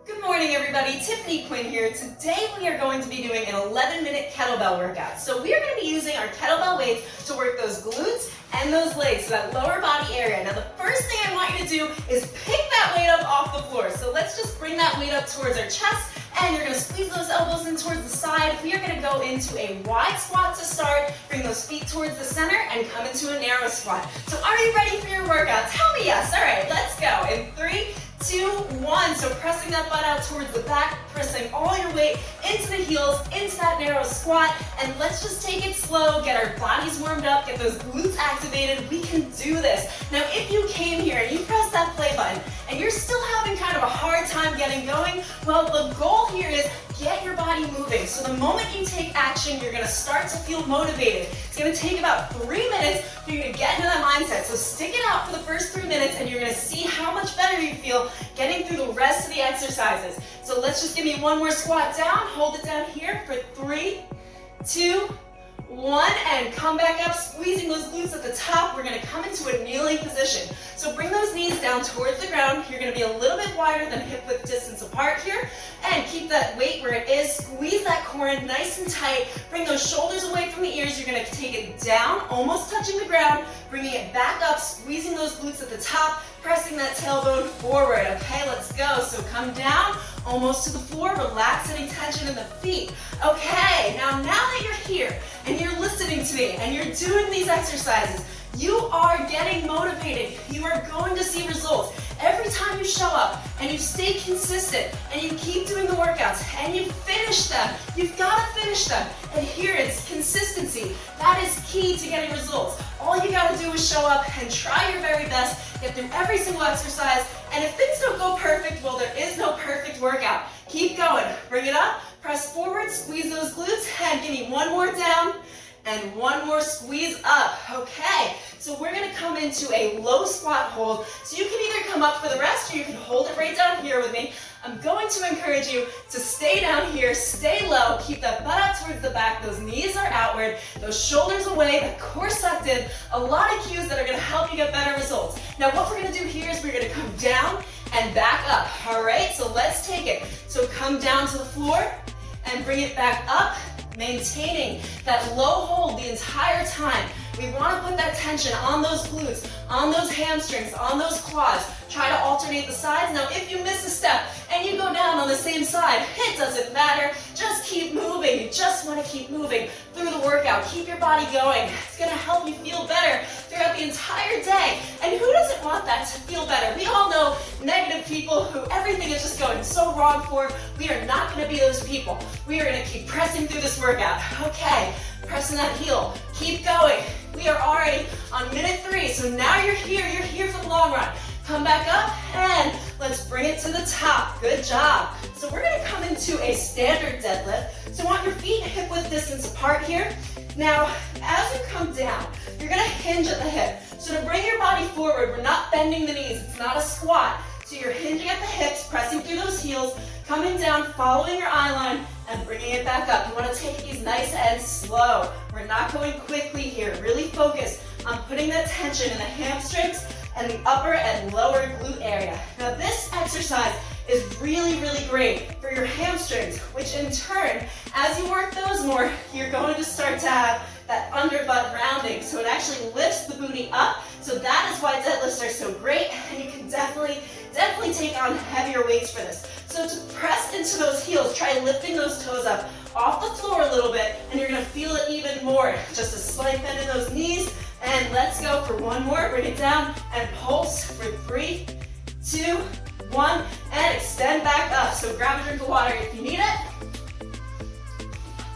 Good morning, everybody. Tiffany Quinn here. Today we are going to be doing an 11-minute kettlebell workout. So we are going to be using our kettlebell weights to work those glutes and those legs, so that lower body area. Now the first thing I want you to do is pick that weight up off the floor. So let's just bring that weight up towards our chest, and you're going to squeeze those elbows in towards the side. We are going to go into a wide squat to start. Bring those feet towards the center and come into a narrow squat. So are you ready for your workout? Tell me yes. All right, let's go. In 3, 2, 1. So pressing that butt out towards the back, pressing all your weight into the heels, into that narrow squat, and let's just take it slow, get our bodies warmed up, get those glutes activated. We can do this. Now, if you came here and you pressed that play button and you're still having kind of a hard time getting going, well, the goal here is get your body moving. So the moment you take action, you're gonna start to feel motivated. It's gonna take about 3 minutes for you to get into that mindset. So stick it out for the first 3 minutes and you're gonna see how much better you feel getting through the rest of the exercises. So let's just give me one more squat down. Hold it down here for 3, 2, 1, and come back up, squeezing those glutes at the top. We're gonna come into a kneeling position. So bring those knees down towards the ground. You're gonna be a little bit wider than hip width distance apart here, and keep that weight where it is. Squeeze that core in nice and tight. Bring those shoulders away from the ears. You're gonna take it down, almost touching the ground, bringing it back up, squeezing those glutes at the top, pressing that tailbone forward. Okay, let's go. So come down, almost to the floor, relax any tension in the feet. Okay, now that you're here and you're listening to me and you're doing these exercises, you are getting motivated. You are going to see results. Every time you show up and you stay consistent and you keep doing the workouts and you finish them, you've got to finish them. Adherence, consistency, that is key to getting results. All you got to do is show up and try your very best, get through every single exercise, and if things don't go perfect, well, there is no perfect workout. Keep going. Bring it up, press forward, squeeze those glutes, and give me one more down and one more squeeze up. Okay, so we're gonna come into a low squat hold. So you can either come up for the rest or you can hold it right down here with me. I'm going to encourage you to stay down here, stay low, keep that butt out towards the back, those knees are outward, those shoulders away, the core sucked in. A lot of cues that are gonna help you get better results. Now what we're gonna do here is we're gonna come down and back up. All right, so let's take it. So come down to the floor and bring it back up, maintaining that low hold the entire time. We want to put that tension on those glutes, on those hamstrings, on those quads. Try to alternate the sides. Now, if you miss a step and you go down on the same side, it doesn't matter. Just keep moving. You just want to keep moving through the workout. Keep your body going. It's going to help you feel better throughout the entire day. And who doesn't want that to feel better? We all know negative people who everything is just going so wrong for. We are not going to be those people. We are going to keep pressing through this workout. Okay, pressing that heel. Keep going. We are already on minute 3, so now you're here for the long run. Come back up and let's bring it to the top. Good job. So we're gonna come into a standard deadlift. So want your feet hip width distance apart here. Now, as you come down, you're gonna hinge at the hip. So to bring your body forward, we're not bending the knees, it's not a squat. So you're hinging at the hips, pressing through those heels, coming down, following your eye line, and bringing it back up. You want to take these nice and slow. We're not going quickly here. Really focus on putting that tension in the hamstrings and the upper and lower glute area. Now this exercise is really, really great for your hamstrings, which in turn, as you work those more, you're going to start to have that under butt rounding. So it actually lifts the booty up. So that is why deadlifts are so great, and you can definitely take on heavier weights for this. So to press into those heels, try lifting those toes up off the floor a little bit, and you're gonna feel it even more. Just a slight bend in those knees, and let's go for one more. Bring it down and pulse for 3, 2, 1, and extend back up. So grab a drink of water if you need it.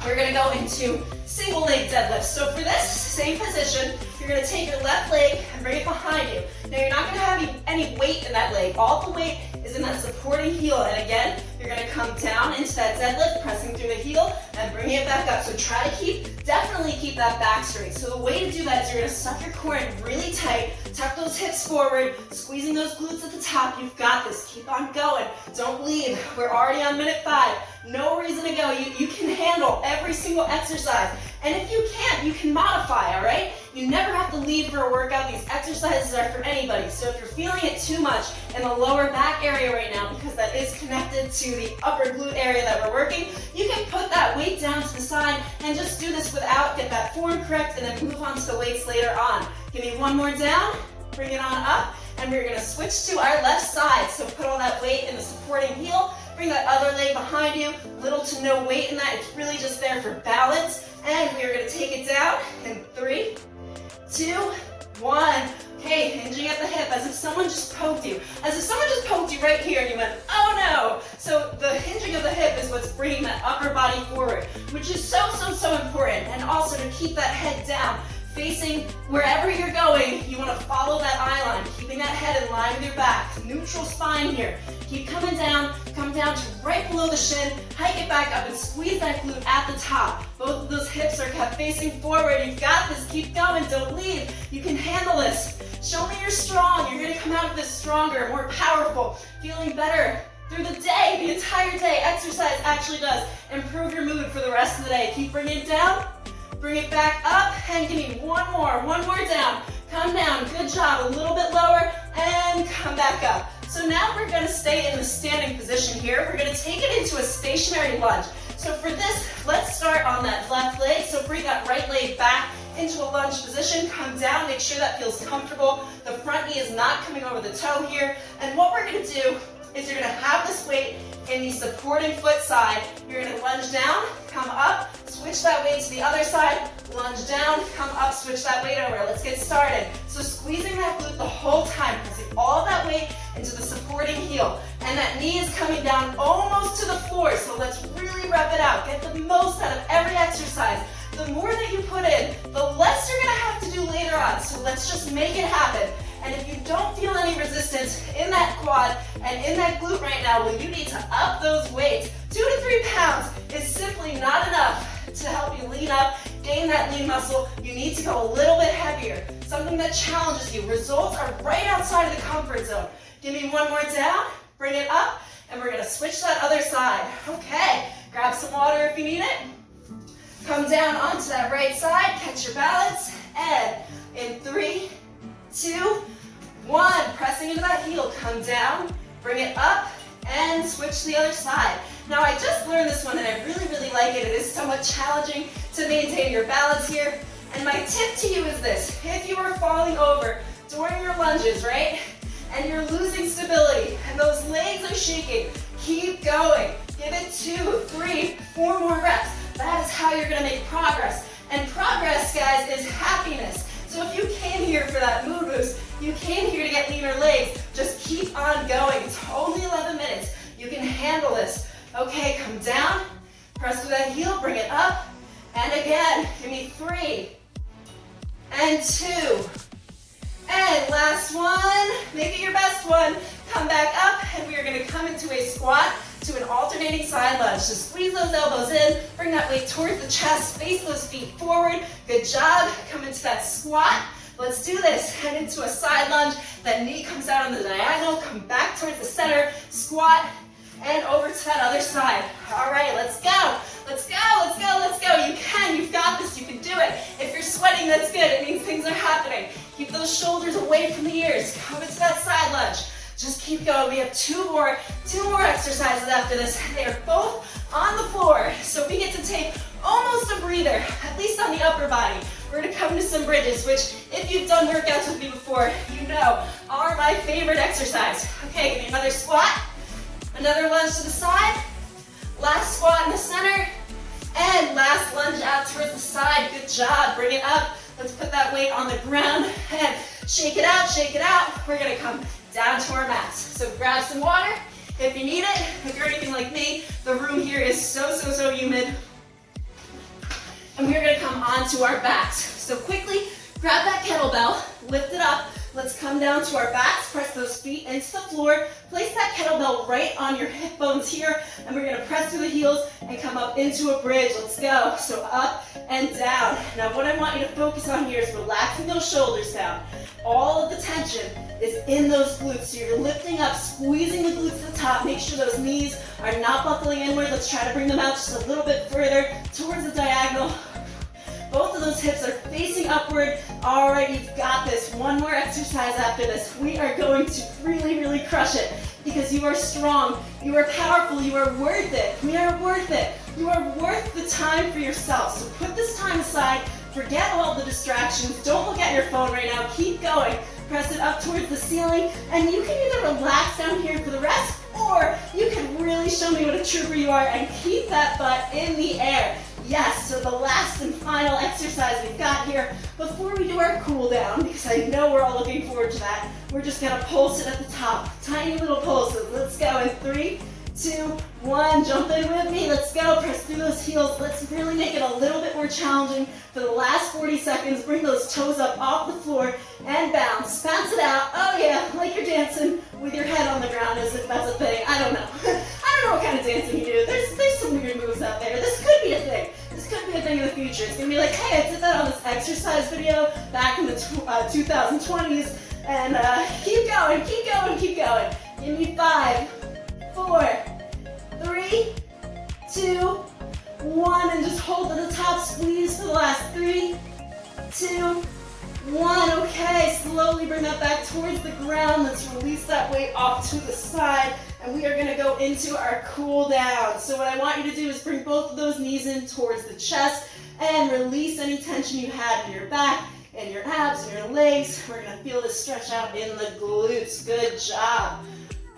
We're gonna go into single leg deadlifts. So for this same position, you're gonna take your left leg and bring it behind you. Now you're not gonna have any weight in that leg. All the weight is in that supporting heel. And again, you're gonna come down into that deadlift, pressing through the heel and bringing it back up. So try to definitely keep that back straight. So the way to do that is you're gonna suck your core in really tight, tuck those hips forward, squeezing those glutes at the top. You've got this. Keep on going. Don't leave. We're already on minute 5. No reason to go. You can handle every single exercise. And if you can't, you can modify, all right? You never have to leave for a workout. These exercises are for anybody. So if you're feeling it too much in the lower back area right now, because that is connected to the upper glute area that we're working, you can put that weight down to the side and just do this without, get that form correct, and then move on to the weights later on. Give me one more down, bring it on up, and we're gonna switch to our left side. So put all that weight in the supporting heel, bring that other leg behind you, little to no weight in that, it's really just there for balance. And we are gonna take it down in 3, 2, 1. Okay, hinging at the hip as if someone just poked you. As if someone just poked you right here and you went, oh no! So the hinging of the hip is what's bringing that upper body forward, which is so important. And also to keep that head down, facing wherever you're going, you want to follow that eye line, keeping that head in line with your back. Neutral spine here. Keep coming down, come down to right below the shin, hike it back up and squeeze that glute at the top. Both of those hips are kept facing forward. You've got this, keep going, don't leave. You can handle this. Show me you're strong. You're gonna come out of this stronger, more powerful, feeling better through the day, the entire day. Exercise actually does improve your mood for the rest of the day. Keep bringing it down. Bring it back up, and give me one more down. Come down, good job, a little bit lower, and come back up. So now we're gonna stay in the standing position here. We're gonna take it into a stationary lunge. So for this, let's start on that left leg. So bring that right leg back into a lunge position, come down, make sure that feels comfortable. The front knee is not coming over the toe here. And what we're gonna do is you're gonna have this weight in the supporting foot side. You're gonna lunge down, come up, switch that weight to the other side, lunge down, come up, switch that weight over. Let's get started. So squeezing that glute the whole time, pressing all that weight into the supporting heel. And that knee is coming down almost to the floor, so let's really rep it out. Get the most out of every exercise. The more that you put in, the less you're gonna have to do later on, so let's just make it happen. And if you don't feel any resistance in that quad and in that glute right now, well, you need to up those weights. 2 to 3 pounds is simply not enough to help you lean up, gain that lean muscle. You need to go a little bit heavier, something that challenges you. Results are right outside of the comfort zone. Give me one more down, bring it up, and we're gonna switch that other side. Okay, grab some water if you need it. Come down onto that right side, catch your balance, and in 3, 2, 1, pressing into that heel, come down, bring it up, and switch to the other side. Now I just learned this one and I really like it. It is somewhat challenging to maintain your balance here. And my tip to you is this: if you are falling over during your lunges, right, and you're losing stability and those legs are shaking, keep going. Give it 2, 3, 4 more reps. That is how you're gonna make progress. And progress, guys, is happiness. So if you came here for that mood boost, you came here to get leaner legs, just keep on going. It's only 11 minutes. You can handle this. Okay, come down, press with that heel, bring it up, and again, give me 3, and 2, and last one. Make it your best one. Come back up, and we are gonna come into a squat to an alternating side lunge. So squeeze those elbows in, bring that weight towards the chest, face those feet forward. Good job. Come into that squat. Let's do this. Head into a side lunge. That knee comes out on the diagonal. Come back towards the center. Squat. And over to that other side. All right, let's go. Let's go, let's go, let's go. You can, you've got this, you can do it. If you're sweating, that's good. It means things are happening. Keep those shoulders away from the ears. Come into that side lunge. Just keep going. We have two more exercises after this. They are both on the floor. So we get to take almost a breather, at least on the upper body. We're gonna come to some bridges, which if you've done workouts with me before, you know are my favorite exercise. Okay, give me another squat. Another lunge to the side. Last squat in the center. And last lunge out towards the side. Good job. Bring it up. Let's put that weight on the ground. And shake it out, shake it out. We're going to come down to our mats. So grab some water if you need it. If you're anything like me, the room here is so humid. And we're going to come onto our backs. So quickly, grab that kettlebell, lift it up. Let's come down to our backs, press those feet into the floor, place that kettlebell right on your hip bones here, and we're gonna press through the heels and come up into a bridge. Let's go. So up and down. Now what I want you to focus on here is relaxing those shoulders down. All of the tension is in those glutes. So you're lifting up, squeezing the glutes to the top. Make sure those knees are not buckling inward. Let's try to bring them out just a little bit further towards the diagonal. Both of those hips are facing upward. All right, you've got this. One more exercise after this. We are going to really, really crush it because you are strong, you are powerful, you are worth it. We are worth it. You are worth the time for yourself. So put this time aside. Forget all the distractions. Don't look at your phone right now. Keep going. Press it up towards the ceiling. And you can either relax down here for the rest, or you can really show me what a trooper you are and keep that butt in the air. Yes, so the last and final exercise we've got here before we do our cool down, because I know we're all looking forward to that, we're just gonna pulse it at the top. Tiny little pulses. Let's go in 3, 2, 1, jump in with me, let's go, press through those heels. Let's really make it a little bit more challenging for the last 40 seconds. Bring those toes up off the floor and bounce it out. Oh yeah, like you're dancing with your head on the ground as if that's a thing. I don't know. I don't know what kind of dancing you do. There's some weird moves out there. This could be a thing. This could be a thing in the future. It's gonna be like, hey, I did that on this exercise video back in the 2020s, and keep going, keep going, keep going. Give me 5, 4, 3, 2, 1, and just hold to the top, squeeze for the last 3, 2, 1. Okay, slowly bring that back towards the ground. Let's release that weight off to the side, and we are gonna go into our cool down. So what I want you to do is bring both of those knees in towards the chest and release any tension you had in your back and your abs and your legs. We're gonna feel this stretch out in the glutes. Good job.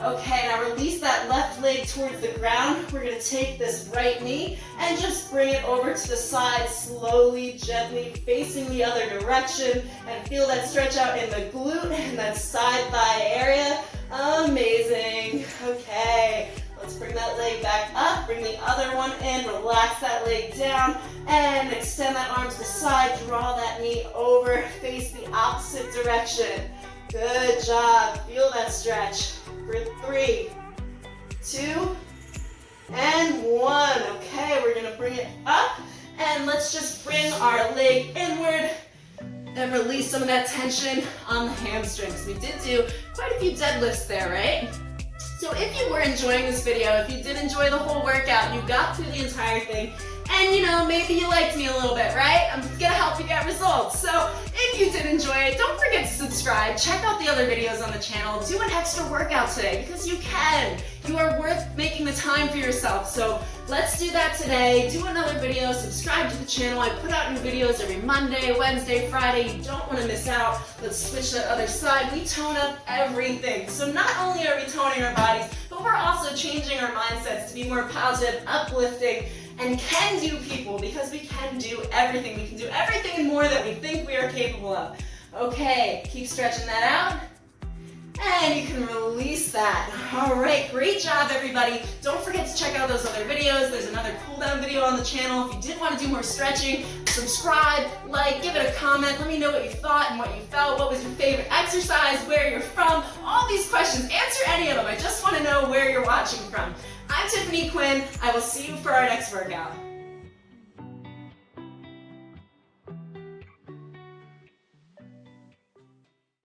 Okay, now release that left leg towards the ground. We're gonna take this right knee and just bring it over to the side, slowly, gently, facing the other direction, and feel that stretch out in the glute and that side thigh area. Amazing. Okay, let's bring that leg back up, bring the other one in, relax that leg down, and extend that arm to the side, draw that knee over, face the opposite direction. Good job, feel that stretch. For 3, 2, and 1. Okay, we're gonna bring it up, and let's just bring our leg inward and release some of that tension on the hamstrings. We did do quite a few deadlifts there, right? So if you were enjoying this video, if you did enjoy the whole workout, you got through the entire thing, and you know, maybe you liked me a little bit, right? I'm gonna help you get results. So if you did enjoy it, don't forget to subscribe. Check out the other videos on the channel. Do an extra workout today because you can. You are worth making the time for yourself. So let's do that today. Do another video, subscribe to the channel. I put out new videos every Monday, Wednesday, Friday. You don't want to miss out. Let's switch that other side. We tone up everything. So not only are we toning our bodies, but we're also changing our mindsets to be more positive, uplifting, and can-do people, because we can do everything. We can do everything and more that we think we are capable of. Okay, keep stretching that out. And you can release that. All right, great job, everybody. Don't forget to check out those other videos. There's another cool down video on the channel. If you did want to do more stretching, subscribe, like, give it a comment. Let me know what you thought and what you felt. What was your favorite exercise, where you're from, all these questions. Answer any of them. I just want to know where you're watching from. I'm Tiffany Quinn. I will see you for our next workout.